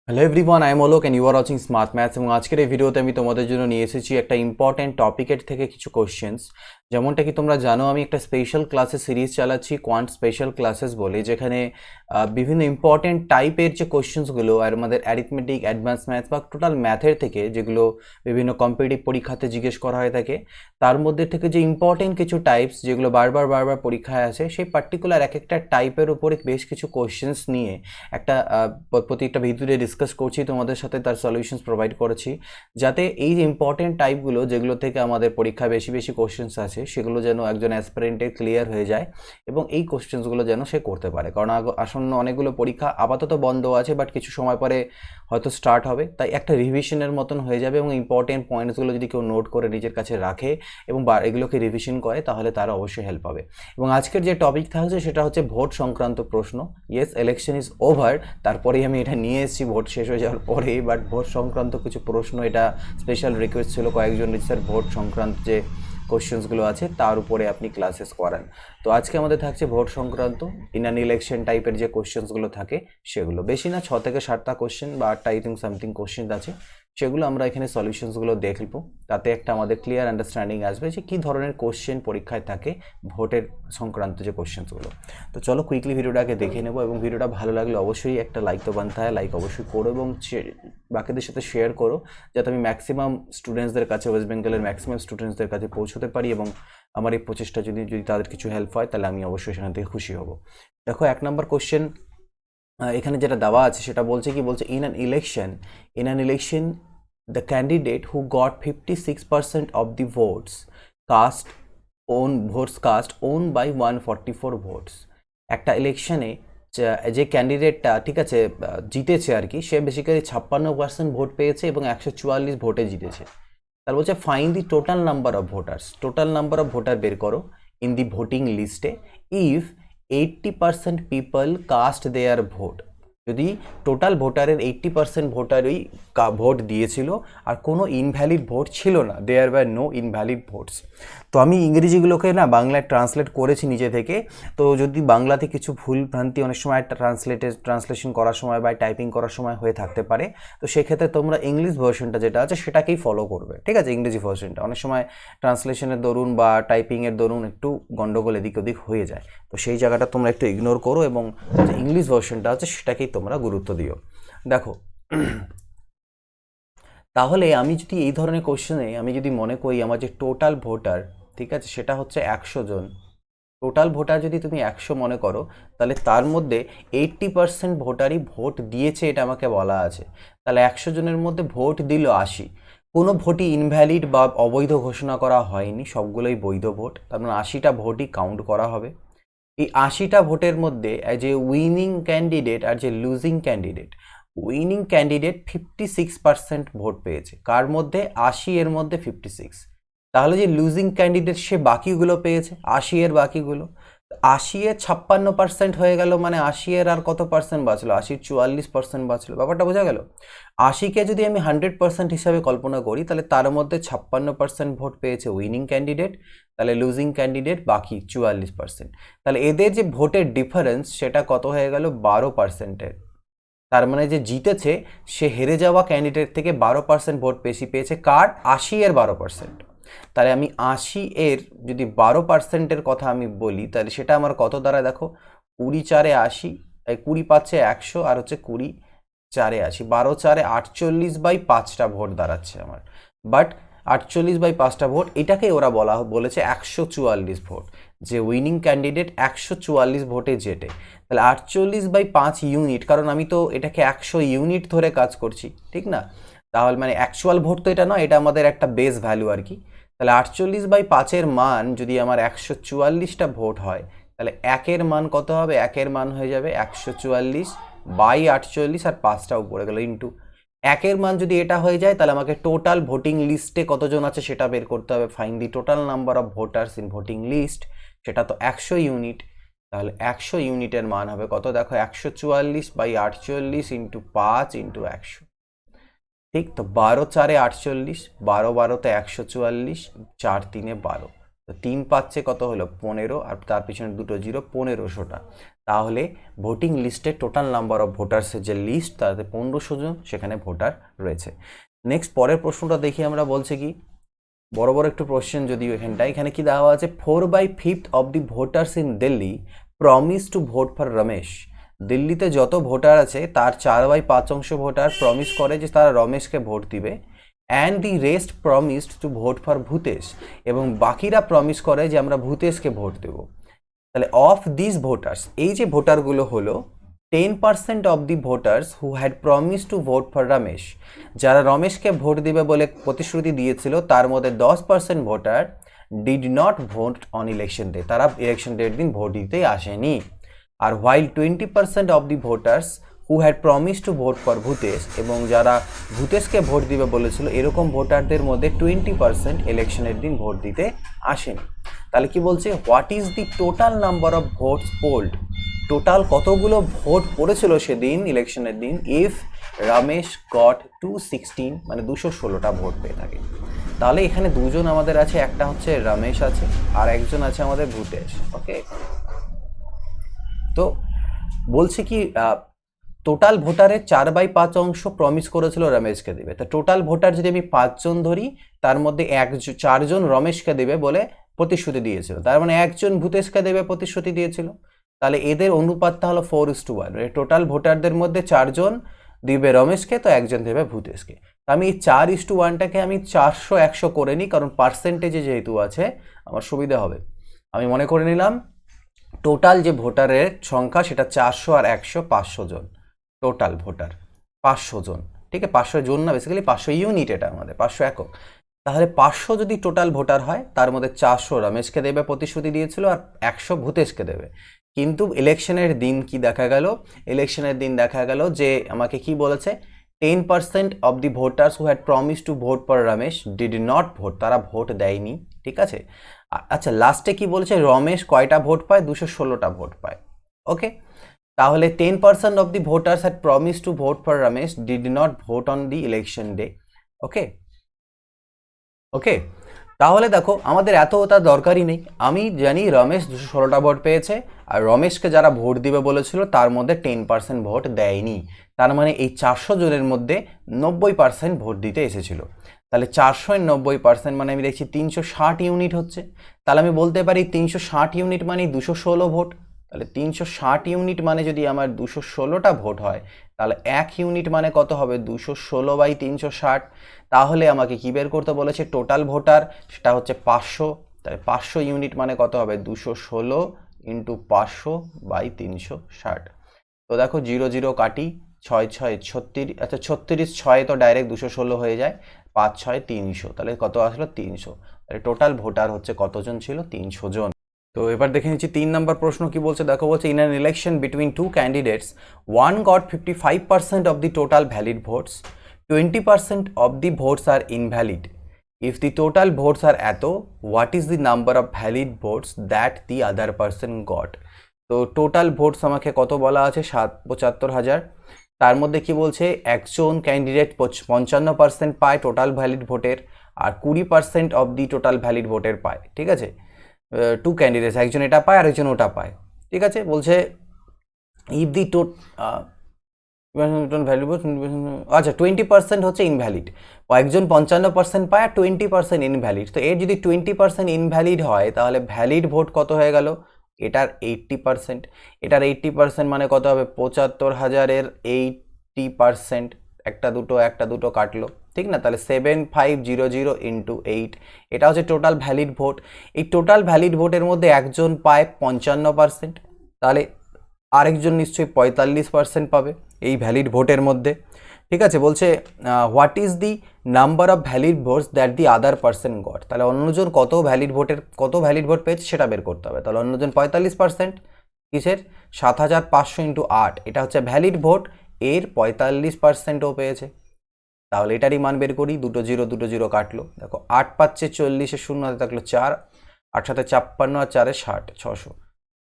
Hello everyone, I am Alok and you are watching smart maths. এবং আজকের এই ভিডিওতে আমি তোমাদের জন্য নিয়ে এসেছি একটা ইম্পর্টেন্ট টপিকের থেকে কিছু কোশ্চেন্স। যেমনটা কি তোমরা জানো, আমি একটা স্পেশাল ক্লাসের সিরিজ চালাচ্ছি কোয়ান্ট স্পেশাল ক্লাসেস বলে, যেখানে বিভিন্ন ইম্পর্টেন্ট টাইপের যে কোশ্চেন্সগুলো আর আমাদের অ্যারিথমেটিক, অ্যাডভান্স ম্যাথস বা টোটাল ম্যাথের থেকে যেগুলো বিভিন্ন কম্পিটিটিভ পরীক্ষাতে জিজ্ঞেস করা হয়ে থাকে, তার মধ্যে থেকে যে ইম্পর্টেন্ট কিছু টাইপস যেগুলো বারবার পরীক্ষায় আসে, সেই পার্টিকুলার এক একটা টাইপের উপরে বেশ কিছু কোশ্চেন্স নিয়ে একটা প্রত্যেকটা ভিডিওতে ডিসকাস করছি, তোমাদের সাথে তার সলিউশনস প্রোভাইড করেছি, যাতে এই যে ইম্পর্টেন্ট টাইপগুলো যেগুলো থেকে আমাদের পরীক্ষায় বেশি বেশি কোশ্চেন্স আছে সেগুলো যেন একজন অ্যাসপিরেন্টের ক্লিয়ার হয়ে যায় এবং এই কোশ্চেন্সগুলো যেন সে করতে পারে। কারণ আসন্ন অনেকগুলো পরীক্ষা আপাতত বন্ধ আছে, বাট কিছু সময় পরে হয়তো স্টার্ট হবে, তাই একটা রিভিশনের মতন হয়ে যাবে এবং ইম্পর্টেন্ট পয়েন্টসগুলো যদি কেউ নোট করে নিজের কাছে রাখে এবং এগুলোকে রিভিশন করে তাহলে তার অবশ্যই হেল্প হবে। এবং আজকের যে টপিক থাকছে সেটা হচ্ছে ভোট সংক্রান্ত প্রশ্ন। ইয়েস, ইলেকশন ইজ ওভার, তারপরেই আমি এটা নিয়ে এসেছি ভোট শেষ হয়ে যাওয়ার পরেই, বাট ভোট সংক্রান্ত কিছু প্রশ্ন, এটা স্পেশাল রিকোয়েস্ট ছিল কয়েকজন স্যার ভোট সংক্রান্ত যে কোশ্চেন্সগুলো আছে তার উপরে আপনি ক্লাসেস করান। তো আজকে আমাদের থাকছে ভোট সংক্রান্ত ইন অ্যান ইলেকশন টাইপের যে কোশ্চেন্সগুলো থাকে সেগুলো, বেশি না 6 থেকে 7টা কোশ্চেন বা 8টা আই থিঙ্ক সামথিং কোশ্চেন আছে, সেগুলো আমরা এখানে সলিউশনসগুলো দেখব। তাতে একটা আমাদের ক্লিয়ার আন্ডারস্ট্যান্ডিং আসবে যে কী ধরনের কোশ্চেন পরীক্ষায় থাকে ভোটের সংক্রান্ত যে কোশ্চেন্সগুলো। তো চলো কুইকলি ভিডিওটাকে দেখে নেবো, এবং ভিডিওটা ভালো লাগলে অবশ্যই একটা লাইক তো বানতে হয়, লাইক অবশ্যই করো এবং বাকিদের সাথে শেয়ার করো, যাতে আমি ম্যাক্সিমাম স্টুডেন্টসদের কাছে, ওয়েস্ট বেঙ্গলের ম্যাক্সিমাম স্টুডেন্টসদের কাছে পৌঁছতে পারি, এবং আমার এই প্রচেষ্টা যদি তাদের কিছু হেল্প হয় তাহলে আমি অবশ্যই সেখান থেকে খুশি হব। দেখো 1 নম্বর কোশ্চেন এখানে যেটা দেওয়া আছে সেটা বলছে কি, বলছে in an election the candidate who got 56% of the votes cast owned by 144 votes। একটা ইলেকশনে যে ক্যান্ডিডেটটা ঠিক আছে জিতেছে আর কি, সে বেসিক্যালি 56% ভোট পেয়েছে এবং 144 ভোটে জিতেছে। তার বলছে find the total number of voters, total number of voter বের করো ইন দি ভোটিং লিস্টে if 80% people caste their vote. যদি টোটাল ভোটারের 80% ভোটারই ভোট দিয়েছিল আর কোনো ইনভ্যালিড ভোট ছিল না, দেয়ার ওয়্যার নো ইনভ্যালিড ভোটস। তো আমি ইংরেজিগুলোকে না বাংলায় ট্রান্সলেট করেছি নিজে থেকে, তো যদি বাংলাতে কিছু ভুল ভ্রান্তি অনেক সময় ট্রান্সলেশন করার সময় বা টাইপিং করার সময় হয়ে থাকতে পারে, তো সেক্ষেত্রে তোমরা ইংলিশ ভার্সনটা যেটা আছে সেটাকেই ফলো করবে, ঠিক আছে? ইংরেজি ভার্সনটা অনেক সময় ট্রান্সলেশনের দরুন বা টাইপিংয়ের দরুন একটু গন্ডগোল এদিক ওদিক হয়ে যায়, তো সেই জায়গাটা তোমরা একটু ইগনোর করো এবং যে ইংলিশ ভার্সনটা আছে সেটাকেই তোমরা গুরুত্ব দিও। দেখো তাহলে আমি যদি এই ধরনের কোশ্চেনে আমি যদি মনে করি আমার যে টোটাল ভোটার, ঠিক আছে, সেটা হচ্ছে 100 জন। টোটাল ভোটার যদি তুমি 100 মনে করো, তাহলে তার মধ্যে 80% ভোটারই ভোট দিয়েছে এটা আমাকে বলা আছে। তাহলে 100 জনের মধ্যে ভোট দিল 80, কোনো ভোটই ইনভ্যালিড বা অবৈধ ঘোষণা করা হয়নি, সবগুলোই বৈধ ভোট, তার মানে 80টা ভোটই কাউন্ট করা হবে। এই 80টা ভোটের মধ্যে যে উইনিং ক্যান্ডিডেট আর যে losing candidate, winning candidate 56% vote পেয়েছে, কার মধ্যে 80 এর মধ্যে 56। তাহলে যে লুজিং ক্যান্ডিডেট সে বাকিগুলো পেয়েছে, 80 এর বাকিগুলো, 80 এর 56% হয়ে গেল, মানে 80 এর আর কত পার্সেন্ট বাঁচলো, 80 44% বাঁচলো। ব্যাপারটা বোঝা গেল? 80কে যদি আমি 100% হিসাবে কল্পনা করি, তাহলে তার মধ্যে 56% ভোট পেয়েছে উইনিং ক্যান্ডিডেট, তাহলে লুজিং ক্যান্ডিডেট বাকি 44%। তাহলে এদের যে ভোটের ডিফারেন্স সেটা কত হয়ে গেল, 12%-এর। তার মানে যে জিতেছে সে হেরে যাওয়া ক্যান্ডিডেট থেকে 12% ভোট বেশি পেয়েছে, কার? 80 এর 12%। তাহলে আমি 80 এর যদি 12%-এর কথা আমি বলি, তাহলে সেটা আমার কত দাঁড়ায় দেখো, 20 4 80, 20 5 100 আর হচ্ছে 20 4 80, 12 4 48/5টা ভোট দাঁড়াচ্ছে আমার। বাট 48/5টা ভোট, এটাকে ওরা বলেছে 144 ভোট, যে উইনিং ক্যান্ডিডেট 144 ভোটে জেতে। তাহলে 48/5 ইউনিট, কারণ আমি তো এটাকে 100 ইউনিট ধরে কাজ করছি, ঠিক না? তাহলে মানে অ্যাকচুয়াল ভোট তো এটা নয়, এটা আমাদের একটা বেস ভ্যালু আর কি। তাহলে 48/5-এর মান যদি আমার 144টা ভোট হয়, তাহলে 1-এর মান কত হবে? 1-এর মান হয়ে যাবে 144/48, আর 5টা উপরে গেল ইন্টু 1-এর মান যদি এটা হয়ে যায়, তাহলে আমাকে টোটাল ভোটিং লিস্টে কতজন আছে সেটা বের করতে হবে। Find the total number of voters in voting list, সেটা তো 100 ইউনিট। তাহলে 100 ইউনিটের মান হবে কত দেখো, 144/48 ইন্টু 5 ইন্টু 100, ঠিক তো? 12 4 48, 12 12 144, 4 3 12। তো 3 পাচ্ছে কত হলো 15, আর তার পিছনে দুটো জিরো, 1500টা। তাহলে ভোটিং লিস্টের টোটাল নাম্বার অফ ভোটার্সের যে লিস্ট তাতে 1500 জন সেখানে ভোটার রয়েছে। নেক্সট পরের প্রশ্নটা দেখি আমরা, বলছে কি বড় বড় একটু কোশ্চেন যদিও এখানে কি দেওয়া আছে, 4/5 of the voters in Delhi promise to vote for Ramesh. দিল্লিতে যত ভোটার আছে তার 4/5 ভোটার প্রমিস করে যে তারা রমেশকে ভোট দিবে, and the rest promised two vote for Bhutesh, এবং বাকিরা প্রমিস করে যে আমরা ভূতেশকে ভোট দেব। তাহলে অফ দিস ভোটার্স, এই যে ভোটারগুলো হলো 10% of the voters who had promise to vote for Ramesh, যারা রমেশকে ভোট দিবে বলে প্রতিশ্রুতি দিয়েছিল তার মধ্যে 10% voter did not vote on election day, তারা ইলেকশন ডের দিন ভোট দিতে আসেনি। আর while 20% of the voters who had promise to vote for Bhutesh, এবং যারা ভূতেশকে ভোট দিবে বলেছিল এরকম ভোটারদের মধ্যে 20% ইলেকশনের দিন ভোট দিতে আসেনি। তাহলে কি বলছে, what is the total number of votes pooled, total কতগুলো ভোট পড়েছিল সেদিন ইলেকশনের দিন, ইফ রমেশ গট 216, মানে 216টা ভোট পেয়ে থাকে। তাহলে এখানে দুজন আমাদের আছে, একটা হচ্ছে রমেশ আছে আর একজন আছে আমাদের ভূতেশ। ওকে, তো বলছে কি টোটাল ভোটারের 4/5 অংশ প্রমিস করেছিল রমেশকে দেবে। তো টোটাল ভোটার যদি আমি 5 জন ধরি, তার মধ্যে 4 জন রমেশকে দেবে বলে প্রতিশ্রুতি দিয়েছিল, তার মানে একজন ভূতেশকে দেবে প্রতিশ্রুতি দিয়েছিল। তাহলে এদের অনুপাতটা হলো 4:1, টোটাল ভোটারদের মধ্যে 4 জন দিবে রমেশকে, তো একজন দেবে ভূতেশকে। তো আমি এই 4:1টাকে আমি 400-100 করে নিই, কারণ পার্সেন্টেজে যেহেতু আছে আমার সুবিধা হবে। আমি মনে করে নিলাম টোটাল যে ভোটারের সংখ্যা সেটা 400 আর 100 500 জন, টোটাল ভোটার 500 জন। ঠিক আছে, 500 জন না, বেসিক্যালি 500 ইউনিট, এটা আমাদের 500 একক। তাহলে 500 যদি টোটাল ভোটার হয় তার মধ্যে 400 রমেশকে দেবে প্রতিশ্রুতি দিয়েছিল আর 100 ভূতেশকে দেবে। কিন্তু ইলেকশনের দিন কি দেখা গেল, ইলেকশনের দিন দেখা গেল যে আমাকে কি বলেছে, 10% of the voters who had promise to vote for Ramesh did not vote, তারা ভোট দেয়নি। ঠিক আছে, আচ্ছা লাস্টে কি বলেছে, রমেশ কয়টা ভোট পায়, 216টা ভোট পায়। ওকে, তাহলে 10% of the voters had promise to vote for Ramesh did not vote on the election day. Okay okay, তাহলে দেখো আমাদের এত তার দরকারই নেই, আমি জানি রমেশ 216টা ভোট পেয়েছে, আর রমেশকে যারা ভোট দিবে বলেছিল তার মধ্যে 10% ভোট দেয়নি, তার মানে এই 400 জনের মধ্যে 90% ভোট দিতে এসেছিল। তাহলে 490% মানে আমি দেখছি 360 ইউনিট হচ্ছে। তাহলে আমি বলতে পারি 360 ইউনিট মানে 216 ভোট। তাহলে 360 ইউনিট মানে যদি আমার 216টা ভোট হয়, তাহলে 1 ইউনিট মানে কত হবে, 216/360। তাহলে আমাকে কি বের করতে বলেছে, টোটাল ভোটার, সেটা হচ্ছে 500। তাহলে 500 ইউনিট মানে কত হবে, 216 ইন্টু 500/360। তো দেখো 0 0 কাটি, 6 6 36, আচ্ছা 36 6 তো ডাইরেক্ট 216 হয়ে যায়, 5 6 300, তাহলে কত আসলো 300। তাহলে টোটাল ভোটার হচ্ছে কতজন ছিল, 300 জন। তো এবার দেখে নিচ্ছি 3 নম্বর প্রশ্ন কি বলছে, দেখো বলছে in an election between two candidates, one got 55% of the total valid votes, 20% of the votes are invalid. If the total votes are এত, what is the number of valid votes that the other person got? তো total votes আমাকে কত বলা আছে, 75,000। তার মধ্যে কি বলছে, একজন ক্যান্ডিডেট 55% পায় টোটাল ভ্যালিড ভোটের, আর 20% অফ দি টোটাল ভ্যালিড ভোটের পায়। ঠিক আছে, টু ক্যান্ডিডেটস, একজন এটা পায় আর একজন ওটা পায়। ঠিক আছে, বলছে ইফ দি আচ্ছা 20% হচ্ছে ইনভ্যালিড, একজন 55% পায় আর 20% ইনভ্যালিড। তো এর যদি 20% ইনভ্যালিড হয় তাহলে ভ্যালিড ভোট কত হয়ে গেল, এটার 80%। এটার 80% মানে কত হবে, 75,000-এর 80%, একটা দুটো কাটলো, ঠিক না? তাহলে 7500 ইন্টু 8, এটা হচ্ছে টোটাল ভ্যালিড ভোট। এই টোটাল ভ্যালিড ভোটের মধ্যে একজন পায় 55%, তাহলে আরেকজন নিশ্চয়ই 45% পাবে এই ভ্যালিড ভোটের মধ্যে। ঠিক আছে, বলছে what is the number of valid votes that the other person goat, তাহলে অন্যজন কত ভ্যালিড ভোট পেয়েছে সেটা বের করতে হবে। তাহলে অন্যজন 45%, কিসের, 7500 ইন্টু 8, এটা হচ্ছে ভ্যালিড ভোট, এর 45%ও পেয়েছে। তাহলে এটারই মান বের করি, দুটো জিরো কাটলো, দেখো 8 পাচ্ছে 40, 0 হাতে থাকলো 4, 8 সাথে 56 আর 4 60,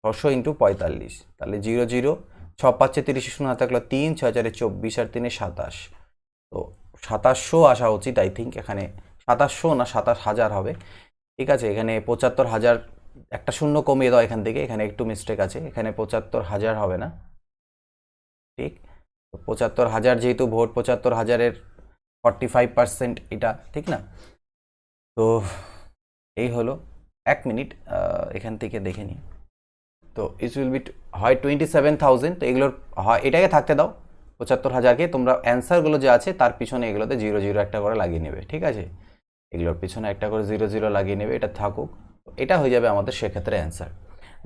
600 ইন্টু 45, তাহলে 0 0, 6 পাচ্ছে 30, 0 হাতে থাকলো 3, 6 4 24 আর 3 27। তো 2700 আসা উচিত, আই থিঙ্ক এখানে 2700 না 27,000 হবে। ঠিক আছে, এখানে 75,000 একটা শূন্য কমিয়ে দাও এখান থেকে, এখানে একটু মিস্টেক আছে, এখানে 75,000 হবে না, ঠিক। 75,000 যেহেতু ভোট, 75,000-এর 45% এটা, ঠিক না? তো এই হলো, 1 মিনিট এখান থেকে দেখে নিই। তো ইট উইল বি হয় 27,000, তো এগুলোর হয় এটাকে থাকতে দাও 75,000কে, তোমরা অ্যান্সারগুলো যে আছে তার পিছনে এগুলোতে 0 0 একটা করে লাগিয়ে নেবে, ঠিক আছে? এগুলোর পিছনে একটা করে 0 0 লাগিয়ে নেবে, এটা থাকুক, এটা হয়ে যাবে আমাদের সেক্ষেত্রে অ্যান্সার।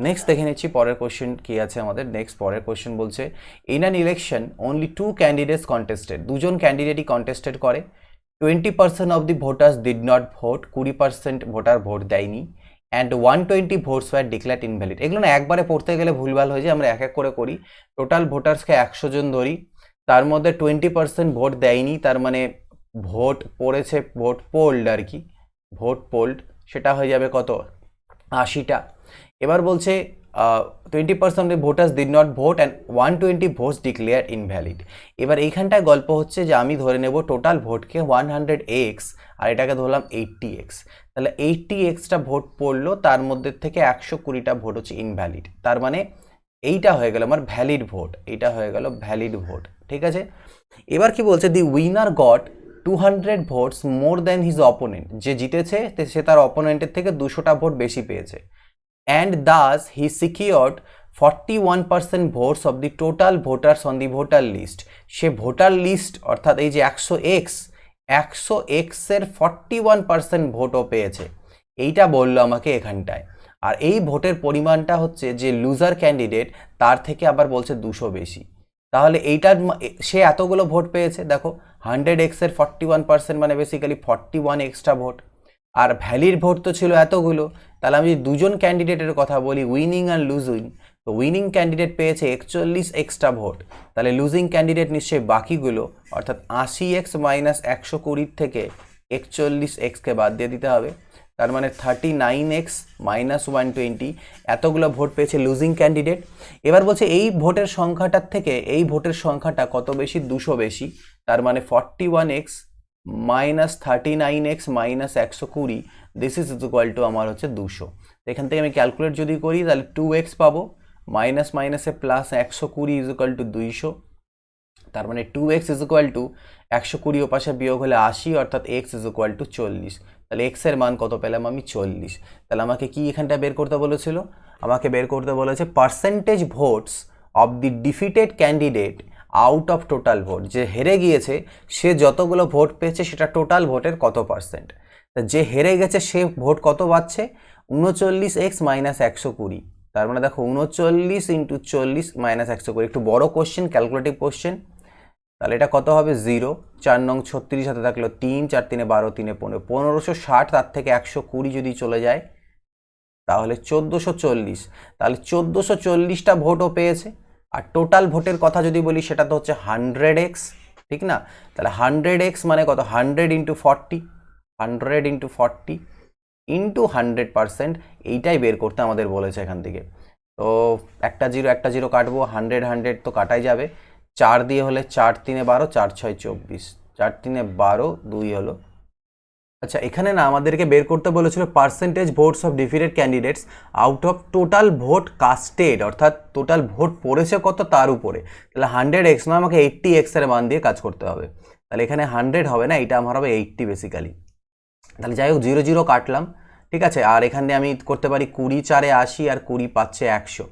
নেক্সট দেখে নিচ্ছি পরের কোশ্চেন কি আছে আমাদের। নেক্সট পরের কোশ্চেন বলছে, in an election only 2 candidates contested, দুজন ক্যান্ডিডেটই কন্টেস্টেড করে, 20% of the voters did not vote, 20% voter vote দেয়নি, and 120 votes were declared invalid. এগুলো না একবারে পড়তে গেলে ভুলভাল হয়ে যায়, আমরা এক এক করে করি। টোটাল ভোটার্সকে 100 জন ধরি, তার মধ্যে 20% ভোট দেয়নি, তার মানে ভোট পড়েছে, ভোট পোল্ড আর কি, ভোট পোল্ড, সেটা হয়ে যাবে কত, 80টা। এবার বলছে 20% of voters did not vote and 120 votes declare invalid. এবার এইখানটায় গল্প হচ্ছে যে আমি ধরে নেব টোটাল ভোটকে 100x আর এটাকে ধরলাম 80x, তাহলে 80xটা ভোট পড়লো, তার মধ্যে থেকে 120টা ভোট হচ্ছে ইনভ্যালিড, তার মানে এইটা হয়ে গেল আমার ভ্যালিড ভোট, এইটা হয়ে গেল ভ্যালিড ভোট, ঠিক আছে? এবার কি বলছে, the winner got 200 votes more than his opponent, যে জিতেছে সে তার অপোনেন্টের থেকে 200টা ভোট বেশি পেয়েছে, and thus he secured 41% votes of the total voters on the voter list। সে ভোটার লিস্ট অর্থাৎ এই যে 100x এর 41% ভোটও পেয়েছে, এইটা বললো আমাকে এখানটায়। আর এই ভোটের পরিমাণটা হচ্ছে যে লুজার ক্যান্ডিডেট তার থেকে আবার বলছে 200 বেশি, তাহলে এইটার সে এতগুলো ভোট পেয়েছে, দেখো 100x এর 41% মানে বেসিক্যালি 41 এক্সট্রা ভোট, আর ভ্যালিড ভোট তো ছিল এতগুলো, তাহলে আমি যদি দুজন ক্যান্ডিডেটের কথা বলি, উইনিং আর লুজিং, তো উইনিং ক্যান্ডিডেট পেয়েছে 41 এক্সট্রা ভোট, তাহলে লুজিং ক্যান্ডিডেট নিশ্চয়ই বাকিগুলো অর্থাৎ 80x মাইনাস 120 থেকে 41xকে বাদ দিয়ে দিতে হবে, তার মানে 39x মাইনাস 120, এতগুলো ভোট পেয়েছে লুজিং ক্যান্ডিডেট। এবার বলছে এই ভোটের সংখ্যাটার থেকে এই ভোটের সংখ্যাটা কত বেশি, 200 বেশি, তার মানে 41x minus 39x minus 120, this is equal two আমার হচ্ছে 200। এখান থেকে আমি ক্যালকুলেট যদি করি তাহলে 2x পাবো, মাইনাস মাইনাসে প্লাস 120 ইজ ইকুয়াল টু 200, তার মানে 2x ইজ ইকুয়াল টু 120 ও পাশে বিয়োগ হলে 80, অর্থাৎ x ইজ ইকুয়াল টু 40। তাহলে x এর মান কত পেলাম আমি, 40। তাহলে আমাকে কি এখানটা বের করতে বলেছিল, আমাকে বের করতে বলেছে percentage votes of the defeated candidate out of total vote, যে হেরে গিয়েছে সে যতগুলো ভোট পেয়েছে সেটা টোটাল ভোটের কত পার্সেন্ট, তা যে হেরে গেছে সে ভোট কত পাচ্ছে, 39x মাইনাস 120, তার মানে দেখো 39 ইন্টু 40 মাইনাস 120, একটু বড় কোশ্চেন, ক্যালকুলেটিভ কোশ্চেন, তাহলে এটা কত হবে 0, 4 নং 36 হাতে থাকলো 3, 4 3 12, 3 15, 1560, তার থেকে 120 যদি চলে যায় তাহলে 1440, তাহলে 1440টা ভোটও পেয়েছে। আর টোটাল ভোটের কথা যদি বলি সেটা তো হচ্ছে 100x, ঠিক না? তাহলে 100x মানে কত, 100 ইন্টু 40, 100 ইন্টু 40 ইন্টু 100%, এইটাই বের করতে আমাদের বলেছে এখান থেকে। তো একটা জিরো কাটবো, 100 100 তো কাটাই যাবে, 4 দিয়ে হলে 4 3 12, 4 6 24, 4 3 12, 2 হলো। আচ্ছা, এখানে না আমাদেরকে বের করতে বলেছিল percentage votes of defeated candidates out of total vote custard, অর্থাৎ টোটাল ভোট পড়েছে কত তার উপরে, তাহলে 100x নয়, আমাকে 80x এর মান দিয়ে কাজ করতে হবে, তাহলে এখানে 100 হবে না, এটা আমার হবে 80 বেসিক্যালি। তাহলে যাই হোক 0 0 কাটলাম, ঠিক আছে। আর এখানে আমি করতে পারি 20 4 80 আর 20 5 100,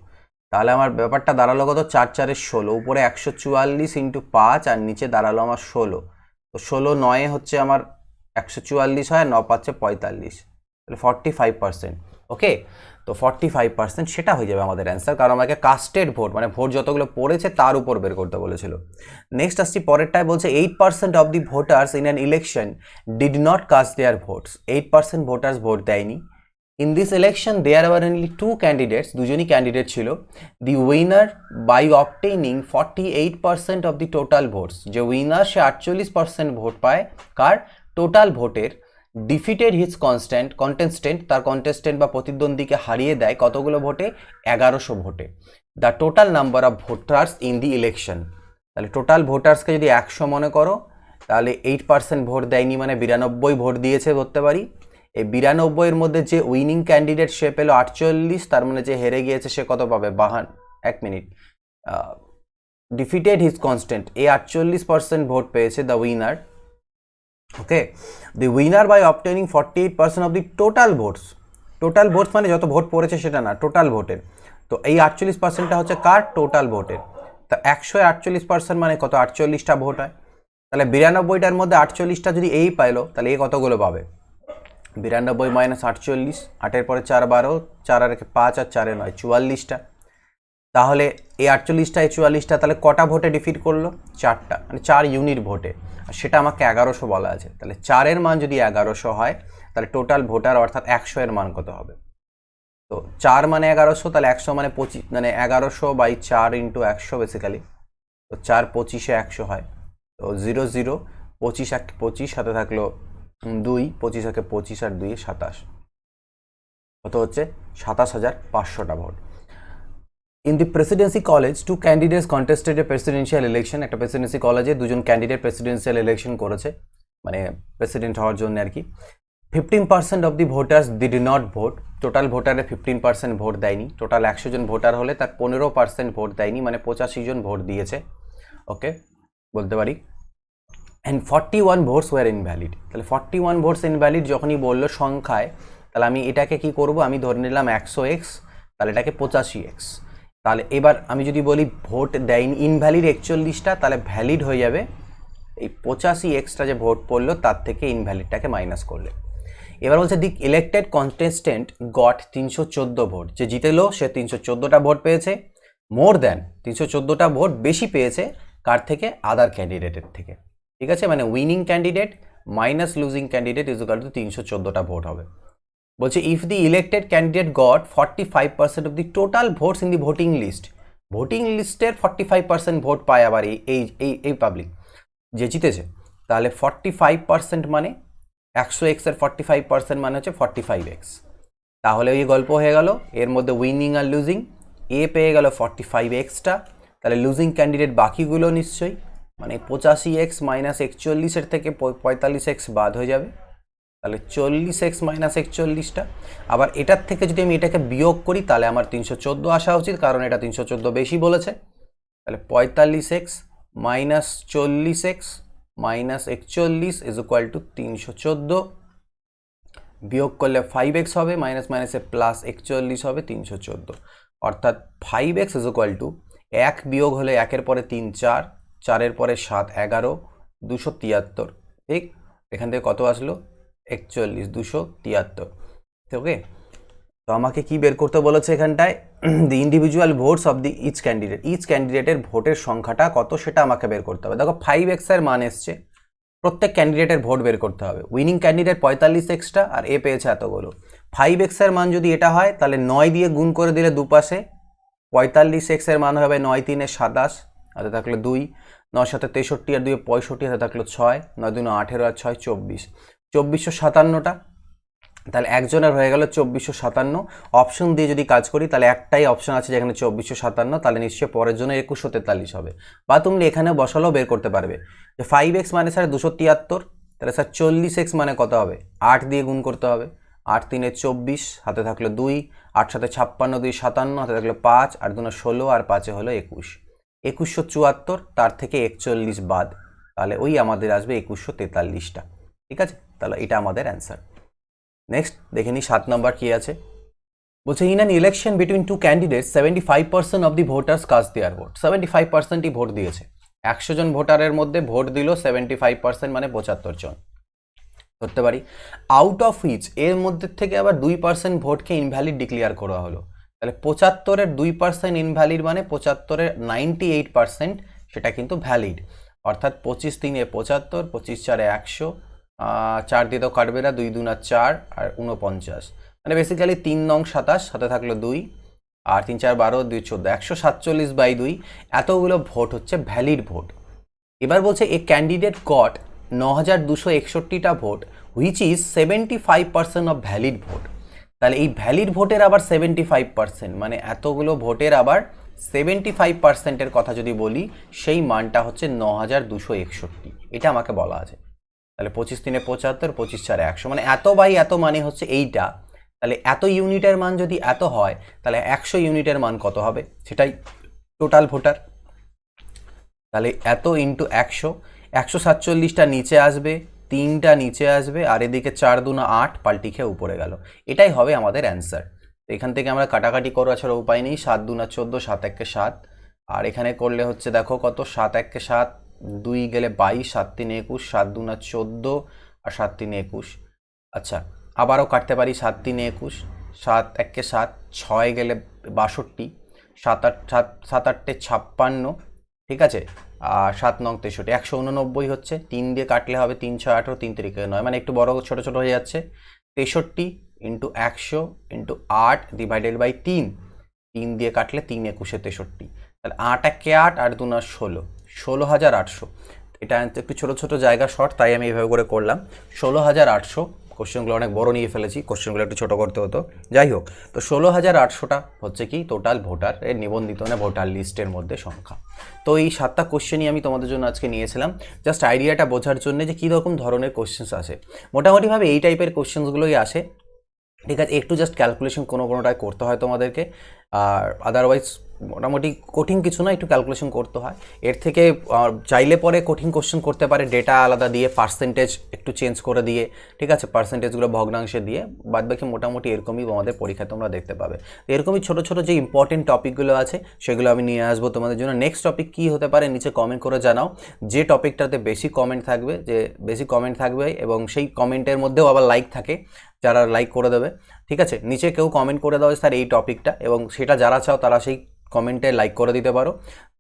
তাহলে আমার ব্যাপারটা দাঁড়ালো কত, 4 4 16, উপরে 144 ইন্টু 5 আর নিচে দাঁড়ালো আমার 16, তো 16 9 হচ্ছে আমার 144 হয়, 9 5 45, তাহলে 45%, ওকে। তো 45% সেটা হয়ে যাবে আমাদের অ্যান্সার, কারণ আমাকে কাস্টেড ভোট মানে ভোট যতগুলো পড়েছে তার উপর বের করতে বলেছিল। নেক্সট আসছি পরেরটায়, বলছে 8% of the voters in an election did not cast their votes, 8% voters vote দেয়নি। In this election there are only 2 candidates, দুজনই ক্যান্ডিডেট ছিল। The winner by obtaining 48% of the total votes, যে উইনার সে 48% ভোট পায় কার, টোটাল ভোটের। Defeated his contestant, তার কন্টেস্টেন্ট বা প্রতিদ্বন্দ্বীকে হারিয়ে দেয় কতগুলো ভোটে, 1100 ভোটে। The total number of voters in the election, তাহলে টোটাল ভোটার্সকে যদি 100 মনে করো, তাহলে 8% ভোট দেয়নি মানে 92 ভোট দিয়েছে ধরতে পারি, এই 92 এর মধ্যে যে উইনিং ক্যান্ডিডেট সে পেল 48, তার মানে যে হেরে গিয়েছে সে কত পাবে 52। এক মিনিট, ডিফিটেড হিজ কনস্ট্যান্ট, এই 48% ভোট পেয়েছে the winner. Okay, the winner by obtaining 48% of the total votes. Total votes মানে যত ভোট পড়েছে সেটা না, টোটাল ভোটের। তো এই 48%টা হচ্ছে কার? টোটাল ভোটের। তা 148% মানে কত? 48টা ভোট হয়। তাহলে 92টার মধ্যে 48টা যদি এই পাইলো, তাহলে এই কতগুলো পাবে? 92 মাইনাস 48, 8-এর পরে 4 12, 4 আর 5 আর 4 9, 44টা। তাহলে এই 48টা এই 44টা তাহলে কটা ভোটে ডিফিট করলো? 4টা, মানে 4 ইউনিট ভোটে। আর সেটা আমাকে 1100 বলা আছে। তাহলে 4-এর মান যদি 1100 হয়, তাহলে টোটাল ভোটার অর্থাৎ 100 এর মান কত হবে? তো 4 মানে 1100, তাহলে 100 মানে 25, মানে 1100 বাই 4 ইন্টু 100 বেসিক্যালি। তো 4 25-এ 100 হয়। তো 0 0, 25 1 25, সাথে থাকলো 2, 25 1 25 আর 2 27, কত হচ্ছে? 27,500টা ভোট। In the presidency college, two candidates contested a presidential election. একটা প্রেসিডেন্সি কলেজে দুজন ক্যান্ডিডেট প্রেসিডেন্সিয়াল ইলেকশন করেছে, মানে প্রেসিডেন্ট হওয়ার জন্য আর কি। 15% of the voters did not vote. Total ভোটারে 15% ভোট দেয়নি। টোটাল 100 জন ভোটার হলে তার 15% ভোট দেয়নি, মানে 85 জন ভোট দিয়েছে। ওকে, বলতে পারি। And 41 votes were invalid. তাহলে 41 ভোটস ইনভ্যালিড যখনই বললো সংখ্যায়, তাহলে আমি এটাকে কি করব? আমি ধরে নিলাম 100x, তাহলে এটাকে 85x। তাহলে এবার আমি যদি বলি ভোট দেয়নি ইনভ্যালিড 41টা, তাহলে ভ্যালিড হয়ে যাবে এই 85xটা যে ভোট পড়লো তার থেকে ইনভ্যালিডটাকে মাইনাস করলে। এবার বলছে দি ইলেক্টেড কন্টেস্টেন্ট গট 314 ভোট। যে জিতেলো সে 314টা ভোট পেয়েছে, মোর দ্যান 314টা ভোট বেশি পেয়েছে কার থেকে? আদার ক্যান্ডিডেটের থেকে। ঠিক আছে, মানে winning candidate minus losing candidate is equal to 314টা ভোট হবে। বলছে if the elected candidate got 45% of the total votes in the voting list. Voting লিস্টের 45% ভোট পায় আবার এই পাবলিক যে জিতেছে, তাহলে 45% মানে 100x এর 45% মানে হচ্ছে 45x। তাহলে ওই গল্প হয়ে গেল, এর মধ্যে উইনিং আর লুজিং। এ পেয়ে গেল 45xটা, তাহলে লুজিং ক্যান্ডিডেট বাকিগুলো নিশ্চয়ই, মানে 85x মাইনাস 41-এর থেকে 45x বাদ হয়ে যাবে, তাহলে 40x মাইনাস 41টা। আবার এটার থেকে যদি আমি এটাকে বিয়োগ করি, তাহলে আমার 314 আসা উচিত, কারণ এটা 314 বেশি বলেছে। তাহলে 45x minus 40x minus 41 is equal two 314, বিয়োগ করলে 5x হবে, মাইনাস মাইনাসে প্লাস 41 হবে, 314। অর্থাৎ 5x ইজ ইকুয়াল টু 1 বিয়োগ হলে 1-এর পরে 3 4, 4-এর পরে 7 11, 273। ঠিক, এখান থেকে কত আসলো? 41, 273। ওকে, তো আমাকে কি বের করতে বলেছে এখানটায়? The individual votes of the each candidate. Each ক্যান্ডিডেটের ভোটের সংখ্যাটা কত সেটা আমাকে বের করতে হবে। দেখো 5x এর মান এসছে, প্রত্যেক ক্যান্ডিডেটের ভোট বের করতে হবে। উইনিং ক্যান্ডিডেট 45xটা, আর এ পেয়েছে এতগুলো। 5x এর মান যদি এটা হয়, তাহলে 9 দিয়ে গুণ করে দিলে দুপাশে 45x এর মান হবে 9 3 27, হাতে থাকলো 2, 9 7 63 আর 2 65, হাতে থাকলো 6, 9 2 18 আর 6 24, 2457টা। তাহলে একজনের হয়ে গেল 2457। অপশন দিয়ে যদি কাজ করি, তাহলে একটাই অপশন আছে যেখানে 2457, তাহলে নিশ্চয়ই পরের জন্য 2143 হবে। বা তুমি এখানে বসালেও বের করতে পারবে যে 5x মানে স্যার 273, তাহলে স্যার 40x মানে কত হবে? 8 দিয়ে গুণ করতে হবে। 8 3 24, হাতে থাকলো 2, 8 7 56, 2 57, হাতে থাকলো 5, আর 2 16, আর 5 হলো 21, 2174, তার থেকে 41 বাদ, তাহলে ওই আমাদের আসবে 2143টা। ঠিক আছে, তাহলে এটা আমাদের অ্যান্সার। নেক্সট দেখে নিই 7 নম্বর কি আছে। বলছে in an election between two candidates 75% of the voters cast their vote. 75%ই ভোট দিয়েছে। 100 জন ভোটারের মধ্যে ভোট দিল 75%, মানে 75 জন ধরতে পারি। আউট অফ হুইচ, এর মধ্যে থেকে আবার 2% ভোটকে ইনভ্যালিড ডিক্লেয়ার করা হলো। তাহলে 75-এর 2% ইনভ্যালিড, মানে 75-এর 98% সেটা কিন্তু ভ্যালিড। অর্থাৎ 25 3 75, 25 4 100, 4 দিয়ে তো কাটবে না, 2 2 4 আর 49, মানে বেসিক্যালি 3 নং 27, হাতে থাকলো 2, আর 3 4 12, 2 14, 147/2 এতগুলো ভোট হচ্ছে ভ্যালিড ভোট। এবার বলছে এ ক্যান্ডিডেট গট 9261টা vote, which is 75% of valid vote. তাহলে এই ভ্যালিড ভোটের আবার 75%, মানে এতগুলো ভোটের আবার 75%-এর কথা যদি বলি, সেই মানটা হচ্ছে 9261, এটা আমাকে বলা আছে। তাহলে 25 3 75, 25 4 100, মানে এত বাই এত মানে হচ্ছে এইটা। তাহলে এত ইউনিটের মান যদি এত হয় তাহলে 100 ইউনিটের মান কত হবে, সেটাই টোটাল ভোটার। তাহলে এত ইন্টু 100, 147টা নিচে আসবে, 3টা নিচে আসবে, আর এদিকে 4 দুনা 8 পাল্টি খেয়ে উপরে গেল। এটাই হবে আমাদের অ্যান্সার। এখান থেকে আমরা কাটাকাটি করা ছাড়া উপায় নেই। 7 দুনা 14, 7 একে 7, আর এখানে করলে হচ্ছে দেখো কত, 7 একে 7, 2 গেলে 22, 7 3 21, 7 দুনা 14 আর 7 3 21। আচ্ছা, আবারও কাটতে পারি, 7 3 21, 7 একে 7, 6 গেলে 62, 7 8 7 8 56, ঠিক আছে, আর 7 9 63, 189 হচ্ছে। 3 দিয়ে কাটলে হবে 3 6 18, 3 3 9, মানে একটু বড় ছোট ছোট হয়ে যাচ্ছে। 63 ইন্টু 100 ইন্টু 8 ডিভাইডেড বাই 3, 3 দিয়ে কাটলে 3 21 63। তাহলে 8 একে 8, 8 দুনা 16, 16,800। এটা একটু ছোট ছোট জায়গা শর্ট, তাই আমি এইভাবে করে করলাম। 16,800। কোশ্চেনগুলো অনেক বড় নিয়ে ফেলেছি, কোশ্চেনগুলো একটু ছোটো করতে হতো। যাই হোক, তো 16,800টা হচ্ছে কি টোটাল ভোটার এর নিবন্ধিত মানে ভোটার লিস্টের মধ্যে সংখ্যা। তো এই 7টা কোশ্চেনই আমি তোমাদের জন্য আজকে নিয়েছিলাম, জাস্ট আইডিয়াটা বোঝার জন্য যে কীরকম ধরনের কোশ্চেন্স আসে। মোটামুটিভাবে এই টাইপের কোশ্চেন্সগুলোই আসে, ঠিক আছে। একটু জাস্ট ক্যালকুলেশন কোনোটায় করতে হয় তোমাদেরকে, আর আদারওয়াইজ মোটামুটি কঠিন কিছু না, একটু ক্যালকুলেশন করতে হয়। এর থেকে চাইলে পরে কঠিন কোশ্চেন করতে পারে, ডেটা আলাদা দিয়ে, পার্সেন্টেজ একটু চেঞ্জ করে দিয়ে, ঠিক আছে, পার্সেন্টেজগুলো ভগ্নাংশে দিয়ে, বাদ বাকি মোটামুটি এরকমই আমাদের পরীক্ষায় তোমরা দেখতে পাবে। এরকমই ছোটো ছোটো যে ইম্পর্টেন্ট টপিকগুলো আছে সেগুলো আমি নিয়ে আসবো তোমাদের জন্য। নেক্সট টপিক কী হতে পারে নিচে কমেন্ট করে জানাও, যে টপিকটাতে বেশি কমেন্ট থাকবে এবং সেই কমেন্টের মধ্যেও আবার লাইক থাকে, যারা লাইক করে দেবে, ঠিক আছে, নিচে কেউ কমেন্ট করে দাও স্যার এই টপিকটা, এবং সেটা যারা চাও তারা সেই কমেন্টে লাইক করে দিতে পারো,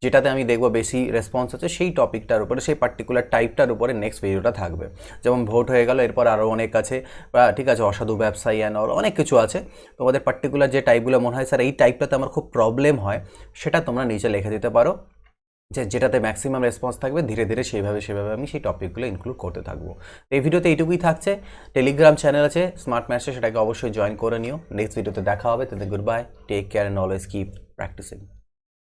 যেটাতে আমি দেখবো বেশি রেসপন্স আছে সেই টপিকটার উপরে, সেই পার্টিকুলার টাইপটার উপরে নেক্সট ভিডিওটা থাকবে। যেমন ভোট হয়ে গেল, এরপর আরও অনেক আছে, ঠিক আছে, অসাধু ব্যবসায়ী অনেক কিছু আছে। তোমাদের পার্টিকুলার যে টাইপগুলো মনে হয় স্যার এই টাইপটাতে আমার খুব প্রবলেম হয়, সেটা তোমরা নিচে লিখে দিতে পারো, যেটাতে ম্যাক্সিমাম রেসপন্স থাকবে। ধীরে ধীরে সেভাবে আমি সেই টপিকগুলো ইনক্লুড করতে থাকবো। এই ভিডিওতে এইটুকুই থাকছে। টেলিগ্রাম চ্যানেল আছে স্মার্ট ম্যাথসে, সেটাকে অবশ্যই জয়েন করে নিও। নেক্সট ভিডিওতে দেখা হবে। তাদের goodbye, take care and always keep practising.